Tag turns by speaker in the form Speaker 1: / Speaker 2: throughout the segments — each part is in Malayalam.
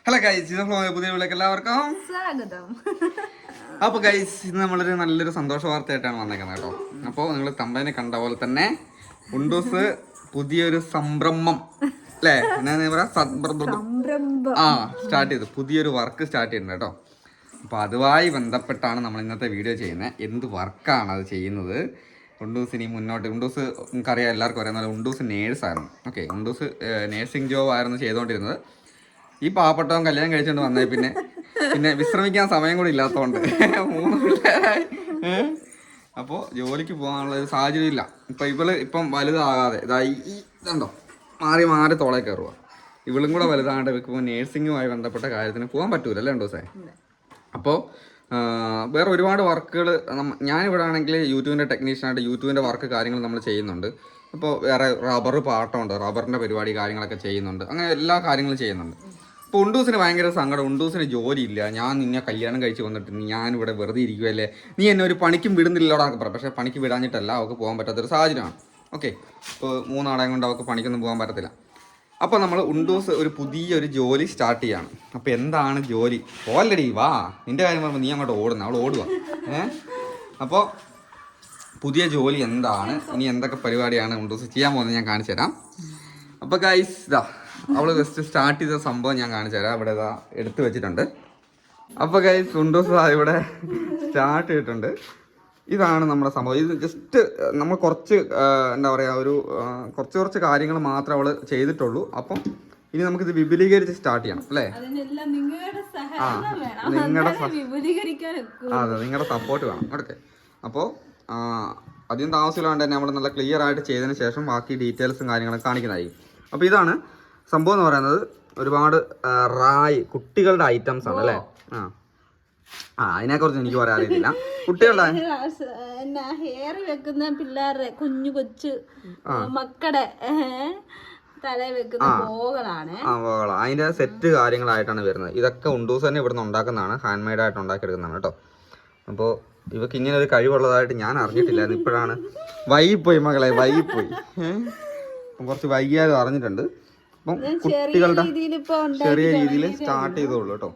Speaker 1: ഹലോ ഗൈസ്, പുതിയ വീട്ടിലേക്ക് എല്ലാവർക്കും
Speaker 2: സ്വാഗതം.
Speaker 1: അപ്പോൾ ഗൈസ്, ഇന്ന് നമ്മളൊരു നല്ലൊരു സന്തോഷ വാർത്തയായിട്ടാണ് വന്നേക്കുന്നത് കേട്ടോ. അപ്പോൾ നിങ്ങൾ തമ്പനെ കണ്ട പോലെ തന്നെ ഉണ്ടൂസ് പുതിയൊരു സംരംഭം അല്ലേ, എന്നാ പറയാ, സ്റ്റാർട്ട് ചെയ്തു. പുതിയൊരു വർക്ക് സ്റ്റാർട്ട് ചെയ്യുന്നുണ്ട് കേട്ടോ. അപ്പോൾ അതുമായി ബന്ധപ്പെട്ടാണ് നമ്മൾ ഇന്നത്തെ വീഡിയോ ചെയ്യുന്നത്. എന്ത് വർക്കാണ് അത് ചെയ്യുന്നത്? ഉണ്ടൂസിനി മുന്നോട്ട്, ഉണ്ടൂസ് നിങ്ങൾക്കറിയാം, എല്ലാവർക്കും അറിയാവുന്ന പോലെ ഉണ്ടൂസ് നേഴ്സായിരുന്നു. ഓക്കെ, ഉണ്ടൂസ് നേഴ്സിംഗ് ജോബ് ആയിരുന്നു ചെയ്തുകൊണ്ടിരുന്നത്. ഈ പാവപ്പെട്ടവൻ കല്യാണം കഴിച്ചുകൊണ്ട് വന്നേ പിന്നെ വിശ്രമിക്കാൻ സമയം കൂടി ഇല്ലാത്തതുകൊണ്ട് 3 പിള്ളേരായി. അപ്പോൾ ജോലിക്ക് പോകാനുള്ള ഒരു സാഹചര്യം ഇല്ല. ഇപ്പം വലുതാകാതെ ഇതുണ്ടോ മാറി മാറി തോളെ കയറുക. ഇവളും കൂടെ വലുതാകേണ്ട ഇപ്പോൾ നേഴ്സിങ്ങുമായി ബന്ധപ്പെട്ട കാര്യത്തിന് പോകാൻ പറ്റൂല അല്ലേ ഉണ്ടോ സാർ? അപ്പോൾ വേറെ ഒരുപാട് വർക്കുകൾ ഞാനിവിടെ ആണെങ്കിൽ യൂട്യൂബിൻ്റെ ടെക്നീഷ്യനായിട്ട് യൂട്യൂബിൻ്റെ വർക്ക് കാര്യങ്ങൾ നമ്മൾ ചെയ്യുന്നുണ്ട്. അപ്പോൾ വേറെ റബ്ബർ പാട്ടമുണ്ട്, റബ്ബറിൻ്റെ പരിപാടി കാര്യങ്ങളൊക്കെ ചെയ്യുന്നുണ്ട്. അങ്ങനെ എല്ലാ കാര്യങ്ങളും ചെയ്യുന്നുണ്ട്. ഇപ്പോൾ ഉണ്ടൂസിന് ഭയങ്കര സങ്കടം. ഉണ്ടൂസിന് ജോലിയില്ല. ഞാൻ നിന്നെ കല്യാണം കഴിച്ച് വന്നിട്ട് ഞാനിവിടെ വെറുതെ ഇരിക്കുമല്ലേ, നീ എന്നെ ഒരു പണിക്കും വിടുന്നില്ലോടാക്കെ പറയാം. പക്ഷേ പണിക്ക് വിടാഞ്ഞിട്ടല്ല, അവൾക്ക് പോകാൻ പറ്റാത്തൊരു സാഹചര്യമാണ്. ഓക്കെ, ഇപ്പോൾ 3 നാളെയും കൊണ്ട് അവൾക്ക് പണിക്കൊന്നും പോകാൻ പറ്റത്തില്ല. അപ്പോൾ നമ്മൾ ഉണ്ടൂസ് ഒരു പുതിയൊരു ജോലി സ്റ്റാർട്ട് ചെയ്യാണ്. അപ്പോൾ എന്താണ് ജോലി? ഓൾറെഡി വാ, നിൻ്റെ കാര്യം പറയുമ്പോൾ നീ അങ്ങോട്ട് ഓടുന്ന, അവൾ ഓടുക. അപ്പോൾ പുതിയ ജോലി എന്താണ്, ഇനി എന്തൊക്കെ പരിപാടിയാണ് ഉണ്ടൂസ് ചെയ്യാൻ പോകുന്നത് ഞാൻ കാണിച്ചു തരാം. അപ്പോൾ ഗൈസ്, അവൾ ജസ്റ്റ് സ്റ്റാർട്ട് ചെയ്ത സംഭവം ഞാൻ കാണിച്ചു തരാം. ഇവിടെ എടുത്തു വെച്ചിട്ടുണ്ട്. അപ്പോൾ ഗൈസ്, ഉണ്ടൂസ് ഇവിടെ സ്റ്റാർട്ട് ചെയ്തിട്ടുണ്ട്. ഇതാണ് നമ്മുടെ സംഭവം. ഇത് ജസ്റ്റ് നമ്മൾ കുറച്ച് എന്താ പറയുക, കുറച്ച് കാര്യങ്ങൾ മാത്രമേ അവൾ ചെയ്തിട്ടുള്ളൂ. അപ്പം ഇനി നമുക്കിത് വിപുലീകരിച്ച് സ്റ്റാർട്ട് ചെയ്യണം അല്ലേ? നിങ്ങളുടെ സപ്പോർട്ട് വേണം. ഓക്കെ, അപ്പോൾ അധികം താമസമില്ലാണ്ട് തന്നെ നമ്മൾ നല്ല ക്ലിയർ ആയിട്ട് ചെയ്തതിന് ശേഷം ബാക്കി ഡീറ്റെയിൽസും കാര്യങ്ങളൊക്കെ കാണിക്കുന്നതായിരിക്കും. അപ്പോൾ ഇതാണ് സംഭവം എന്ന് പറയുന്നത്. ഒരുപാട് കുട്ടികളുടെ ഐറ്റംസ് ആണ് അല്ലേ? അതിനെക്കുറിച്ച് എനിക്ക് പറയാൻ അറിയത്തില്ല. കുട്ടികളുടെ
Speaker 2: ഹെയർ വെക്കുന്ന പിള്ളേരുടെ കൊച്ചു മക്കളുടെ തല വെക്കുന്ന ബോകളാണ്.
Speaker 1: ബോകളാണ് അതിന്റെ സെറ്റ് കാര്യങ്ങളായിട്ടാണ് വരുന്നത്. ഇതൊക്കെ ഉണ്ടൂസ് തന്നെ ഇവിടുന്ന് ഉണ്ടാക്കുന്നതാണ്, ഹാൻഡ് മെയ്ഡ് ആയിട്ട് ഉണ്ടാക്കിയെടുക്കുന്നതാണ് കേട്ടോ. അപ്പോൾ ഇവക്ക് ഇങ്ങനെ ഒരു കഴിവുള്ളതായിട്ട് ഞാൻ അറിഞ്ഞിട്ടില്ലായിരുന്നു. ഇപ്പോഴാണ് വൈകിപ്പോയി മകളെ, വൈകിപ്പോയി. കുറച്ച് വൈകിയാലും അറിഞ്ഞിട്ടുണ്ട്. അപ്പം കുട്ടികളുടെ ചെറിയ രീതിയിൽ സ്റ്റാർട്ട് ചെയ്തോളൂ കേട്ടോ.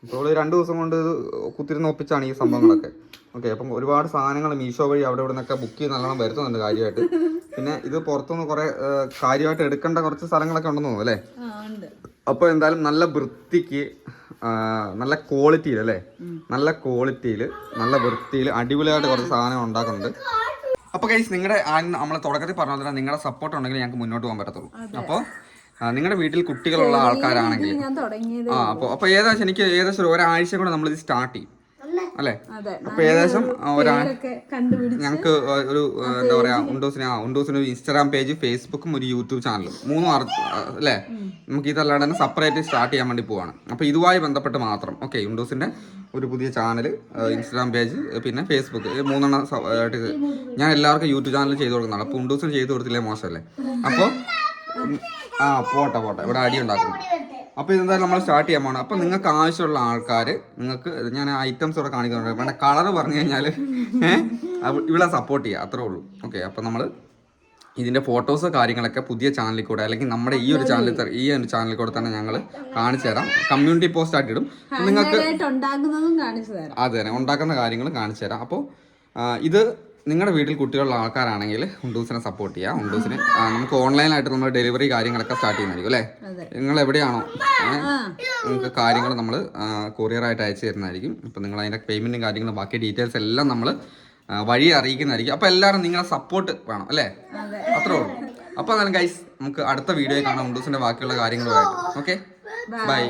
Speaker 1: ഇപ്പോൾ 2 ദിവസം കൊണ്ട് ഇത് കുത്തിരുന്ന് ഒപ്പിച്ചാണ് ഈ സംഭവങ്ങളൊക്കെ. ഓക്കെ, അപ്പം ഒരുപാട് സാധനങ്ങൾ മീഷോ വഴി അവിടെ ഇവിടെ നിന്നൊക്കെ ബുക്ക് ചെയ്ത് നല്ലോണം വരുത്തുന്നുണ്ട് കാര്യമായിട്ട്. പിന്നെ ഇത് പുറത്തുനിന്ന് കുറേ കാര്യമായിട്ട് എടുക്കേണ്ട കുറച്ച് സ്ഥലങ്ങളൊക്കെ ഉണ്ടെന്ന് തോന്നുന്നു അല്ലേ? അപ്പോൾ എന്തായാലും നല്ല വൃത്തിക്ക്, നല്ല ക്വാളിറ്റിയിൽ അല്ലേ, നല്ല ക്വാളിറ്റിയിൽ നല്ല വൃത്തിയിൽ അടിപൊളിയായിട്ട് കുറച്ച് സാധനങ്ങൾ ഉണ്ടാക്കുന്നുണ്ട്. അപ്പോൾ ഗൈസ്, നിങ്ങളുടെ നമ്മൾ തുടക്കത്തിൽ പറഞ്ഞ പോലെ നിങ്ങളുടെ സപ്പോർട്ട് ഉണ്ടെങ്കിൽ ഞങ്ങൾക്ക് മുന്നോട്ട് പോകാൻ പറ്റത്തുള്ളൂ. അപ്പോൾ നിങ്ങളുടെ വീട്ടിൽ കുട്ടികളുള്ള ആൾക്കാരാണെങ്കിൽ അപ്പോൾ ഏകദേശം ഒരാഴ്ച കൂടെ നമ്മളിത് സ്റ്റാർട്ട് ചെയ്യും അല്ലേ? അപ്പോൾ ഏകദേശം ഞങ്ങൾക്ക് ഒരു എന്താ പറയാ, ഉണ്ടൂസിന് ഒരു ഇൻസ്റ്റാഗ്രാം പേജ്, ഫേസ്ബുക്കും ഒരു യൂട്യൂബ് ചാനലും 3 അല്ലേ? നമുക്ക് ഇതല്ലാണ്ട് തന്നെ സെപ്പറേറ്റ് സ്റ്റാർട്ട് ചെയ്യാൻ വേണ്ടി പോവാണ്. അപ്പോൾ ഇതുമായി ബന്ധപ്പെട്ട് മാത്രം ഓക്കെ, ഉണ്ടൂസിന്റെ ഒരു പുതിയ ചാനൽ, ഇൻസ്റ്റാഗ്രാം പേജ്, പിന്നെ ഫേസ്ബുക്ക്, 3 ഞാൻ എല്ലാവർക്കും യൂട്യൂബ് ചാനൽ ചെയ്ത് കൊടുക്കുന്നതാണ്. അപ്പോൾ ഉണ്ടൂസിന് ചെയ്ത് കൊടുത്തില്ലേ മോശമല്ലേ? അപ്പോൾ പോട്ടെ ഇവിടെ അടി ഉണ്ടാക്കുന്നു. അപ്പോൾ ഇതെന്തായാലും നമ്മൾ സ്റ്റാർട്ട് ചെയ്യാൻ പോകണം. അപ്പോൾ നിങ്ങൾക്ക് ആവശ്യമുള്ള ആൾക്കാർ, നിങ്ങൾക്ക് ഞാൻ ഐറ്റംസ് ഇവിടെ കാണിക്കുന്നുണ്ട്. വേണ്ട കളർ പറഞ്ഞു കഴിഞ്ഞാൽ ഇവിടെ സപ്പോർട്ട് ചെയ്യുക, അത്രേ ഉള്ളൂ. ഓക്കെ, അപ്പോൾ നമ്മൾ ഇതിൻ്റെ ഫോട്ടോസ് കാര്യങ്ങളൊക്കെ പുതിയ ചാനലിൽ കൂടെ, അല്ലെങ്കിൽ നമ്മുടെ ഈ ഒരു ചാനലിൽ കൂടെ തന്നെ ഞങ്ങൾ കാണിച്ചു തരാം. കമ്മ്യൂണിറ്റി പോസ്റ്റ് ആയിട്ട് ഇടും. നിങ്ങൾക്ക് അതെ തന്നെ ഉണ്ടാക്കുന്ന കാര്യങ്ങളും കാണിച്ചു തരാം. അപ്പോൾ ഇത് നിങ്ങളുടെ വീട്ടിൽ കുട്ടികളുള്ള ആൾക്കാരാണെങ്കിൽ ഉണ്ടൂസിനെ സപ്പോർട്ട് ചെയ്യുക. ഉണ്ടൂസിന് നമുക്ക് ഓൺലൈനായിട്ട് നമ്മൾ ഡെലിവറി കാര്യങ്ങളൊക്കെ സ്റ്റാർട്ട് ചെയ്യുന്നതായിരിക്കും അല്ലേ? നിങ്ങൾ എവിടെയാണോ നിങ്ങൾക്ക് കാര്യങ്ങൾ നമ്മൾ കൊറിയറായിട്ട് അയച്ചു തരുന്നതായിരിക്കും. അപ്പോൾ നിങ്ങൾ അതിൻ്റെ പേയ്മെൻറ്റും കാര്യങ്ങളും ബാക്കി ഡീറ്റെയിൽസ് എല്ലാം നമ്മൾ വഴി അറിയിക്കുന്നതായിരിക്കും. അപ്പോൾ എല്ലാവരും നിങ്ങളുടെ സപ്പോർട്ട് വേണം അല്ലേ? അത്രേ ഉള്ളൂ. അപ്പോൾ എന്നാലും ഗൈസ്, നമുക്ക് അടുത്ത വീഡിയോയിൽ കാണാം ഉണ്ടൂസിൻ്റെ ബാക്കിയുള്ള കാര്യങ്ങളുമായിട്ട്. Okay, by.